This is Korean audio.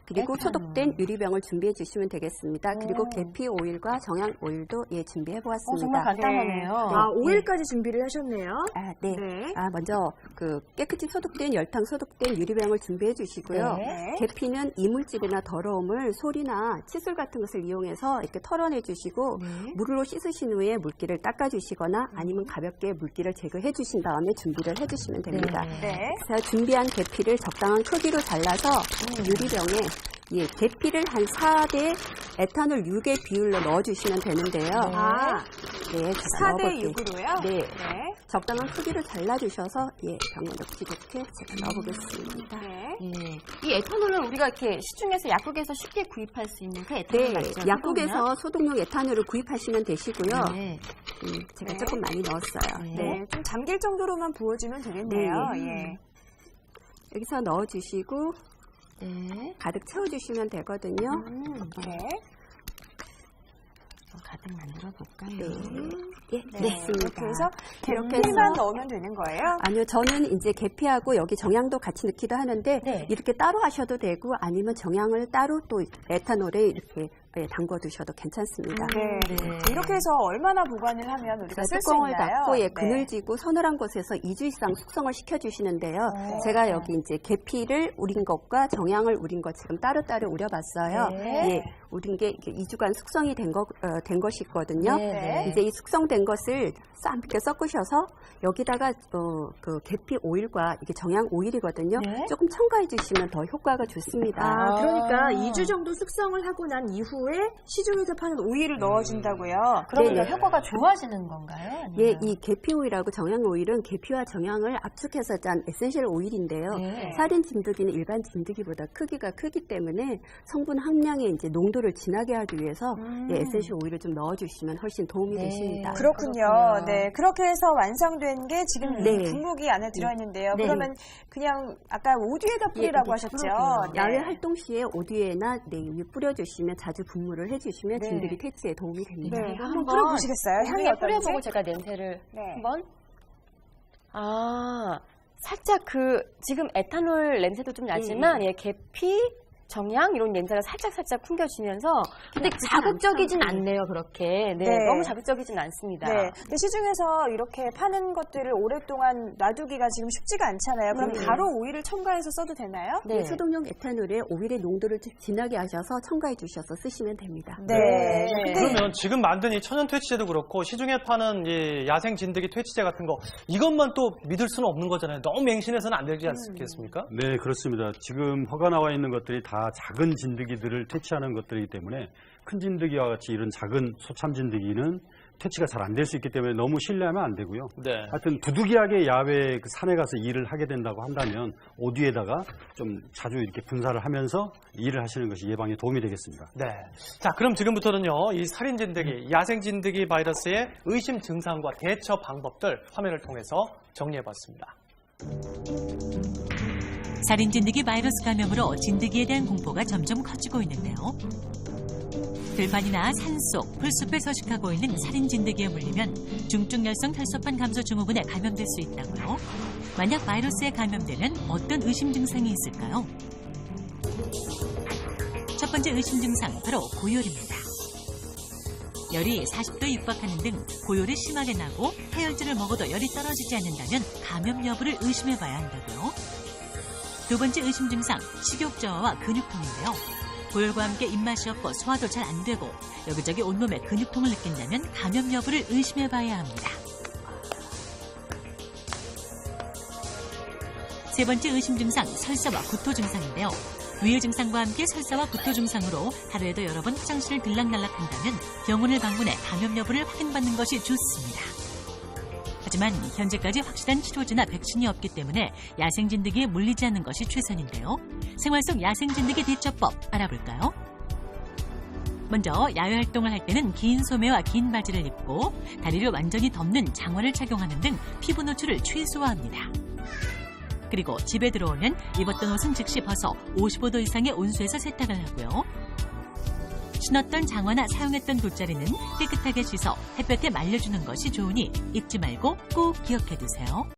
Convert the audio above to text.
그리고 에탄올. 소독된 유리병을 준비해 주시면 되겠습니다. 그리고 오. 계피 오일과 정향 오일도 준비해 보았습니다. 정말 간단하네요. 아, 오일까지 준비를 하셨네요. 네. 네. 먼저 그 깨끗이 소독된 열탕 소독된 유리병을 준비해 주시고요. 네. 계피는 이물질이나 더러움을 솔이나 칫솔 같은 것을 이용해서 이렇게 털어내 주시고 네. 물로 씻으신 후에 물기를 닦아 주시거나 아니면 가볍게 물기를 제거해 주신 다음에 준비를 해 주시면 됩니다. 네. 그래서 준비한 계피를 적당한 크기로 잘라서 유리병에 계피를 한 4대 에탄올 6의 비율로 넣어주시면 되는데요. 아, 네, 4대 6으로요? 네. 네. 적당한 크기로 잘라주셔서 병에 넣기 좋게 제가 넣어보겠습니다. 네. 이 에탄올은 우리가 이렇게 시중에서 약국에서 쉽게 구입할 수 있는 그 에탄올 네, 맞죠? 약국에서 소독용 에탄올을 구입하시면 되시고요. 네. 제가 네. 조금 많이 넣었어요. 네. 좀 잠길 정도로만 부어주면 되겠네요. 네. 예. 여기서 넣어주시고 네. 가득 채워주시면 되거든요. 네. 가득 만들어 볼까요? 네, 네. 됐습니다. 이렇게 해서 이렇게 계피만 해서 넣으면 되는 거예요? 아니요, 저는 이제 계피하고 여기 정향도 같이 넣기도 하는데 네. 이렇게 따로 하셔도 되고 아니면 정향을 따로 또 에탄올에 이렇게 담궈 두셔도 괜찮습니다. 네. 이렇게 해서 얼마나 보관을 하면 우리가 쓸 수 뚜껑을 있나요? 닫고 네. 그늘지고 서늘한 곳에서 2주 이상 숙성을 시켜주시는데요. 네. 제가 여기 이제 계피를 우린 것과 정향을 우린 것 지금 따로따로 우려봤어요. 네. 우린 게 2주간 숙성이 된 것이거든요. 네. 이제 이 숙성된 것을 쌈게 섞으셔서 여기다가 그 계피 오일과 이게 정향 오일이거든요. 네. 조금 첨가해 주시면 더 효과가 좋습니다. 아, 그러니까 2주 정도 숙성을 하고 난 이후에 시중에서 파는 오일을 넣어준다고요. 그러면 네. 효과가 좋아지는 건가요? 예, 이 계피 오일하고 정향 오일은 계피와 정향을 압축해서 짠 에센셜 오일인데요. 네. 살인 진드기는 일반 진드기보다 크기가 크기 때문에 성분 함량의 이제 농도를 진하게 하기 위해서 에센셜 오일을 좀 넣어주시면 훨씬 도움이 네. 되십니다. 그렇군요. 네, 그렇게 해서 완성된 게 지금 네. 분무기 안에 들어있는데요. 네. 그러면 그냥 아까 오디에다 뿌리라고 하셨죠? 그렇군요. 네. 야외 활동 시에 오디에나 위에 뿌려주시면 자주 분무를 해주시면 네. 진드기 퇴치에 도움이 됩니다. 네, 한번 뿌려보시겠어요? 향이 향에 어떤지? 뿌려보고 제가 냄새를 네. 한번. 살짝 지금 에탄올 냄새도 좀 나지만 계피, 정향 이런 냄새가 살짝 풍겨지면서 근데 자극적이진 않네요, 그렇게. 네, 네. 너무 자극적이진 않습니다. 네. 근데 시중에서 이렇게 파는 것들을 오랫동안 놔두기가 지금 쉽지가 않잖아요. 그럼 바로 오일을 첨가해서 써도 되나요? 네. 소독용 에탄올에 오일의 농도를 좀 진하게 하셔서 첨가해 주셔서 쓰시면 됩니다. 네. 그러면 지금 만든 이 천연 퇴치제도 그렇고 시중에 파는 이 야생 진드기 퇴치제 같은 거 이것만 또 믿을 수는 없는 거잖아요. 너무 맹신해서는 안 되지 않겠습니까? 네, 그렇습니다. 지금 허가 나와 있는 것들이 다 작은 진드기들을 퇴치하는 것들이기 때문에 큰 진드기와 같이 이런 작은 소참 진드기는 퇴치가 잘 안 될 수 있기 때문에 너무 신뢰하면 안 되고요. 네. 하여튼 부득이하게 야외 산에 가서 일을 하게 된다고 한다면 오디에다가 좀 자주 이렇게 분사를 하면서 일을 하시는 것이 예방에 도움이 되겠습니다. 네. 자, 그럼 지금부터는요, 이 살인 진드기, 야생 진드기 바이러스의 의심 증상과 대처 방법들 화면을 통해서 정리해 봤습니다. 살인 진드기 바이러스 감염으로 진드기에 대한 공포가 점점 커지고 있는데요. 들판이나 산속, 풀숲에 서식하고 있는 살인 진드기에 물리면 중증열성 혈소판 감소 증후군에 감염될 수 있다고요. 만약 바이러스에 감염되면 어떤 의심 증상이 있을까요? 첫 번째 의심 증상 바로 고열입니다. 열이 40도에 육박하는 등 고열이 심하게 나고 해열제를 먹어도 열이 떨어지지 않는다면 감염 여부를 의심해 봐야 한다고요. 두 번째 의심 증상, 식욕 저하와 근육통인데요. 고열과 함께 입맛이 없고 소화도 잘 안 되고 여기저기 온몸에 근육통을 느낀다면 감염 여부를 의심해 봐야 합니다. 세 번째 의심 증상, 설사와 구토 증상인데요. 위의 증상과 함께 설사와 구토 증상으로 하루에도 여러 번 화장실을 들락날락한다면 병원을 방문해 감염 여부를 확인받는 것이 좋습니다. 하지만 현재까지 확실한 치료제나 백신이 없기 때문에 야생 진드기에 물리지 않는 것이 최선인데요. 생활 속 야생 진드기 대처법 알아볼까요? 먼저 야외 활동을 할 때는 긴 소매와 긴 바지를 입고 다리를 완전히 덮는 장화를 착용하는 등 피부 노출을 최소화합니다. 그리고 집에 들어오면 입었던 옷은 즉시 벗어 55도 이상의 온수에서 세탁을 하고요. 신었던 장화나 사용했던 돗자리는 깨끗하게 씻어 햇볕에 말려주는 것이 좋으니 잊지 말고 꼭 기억해두세요.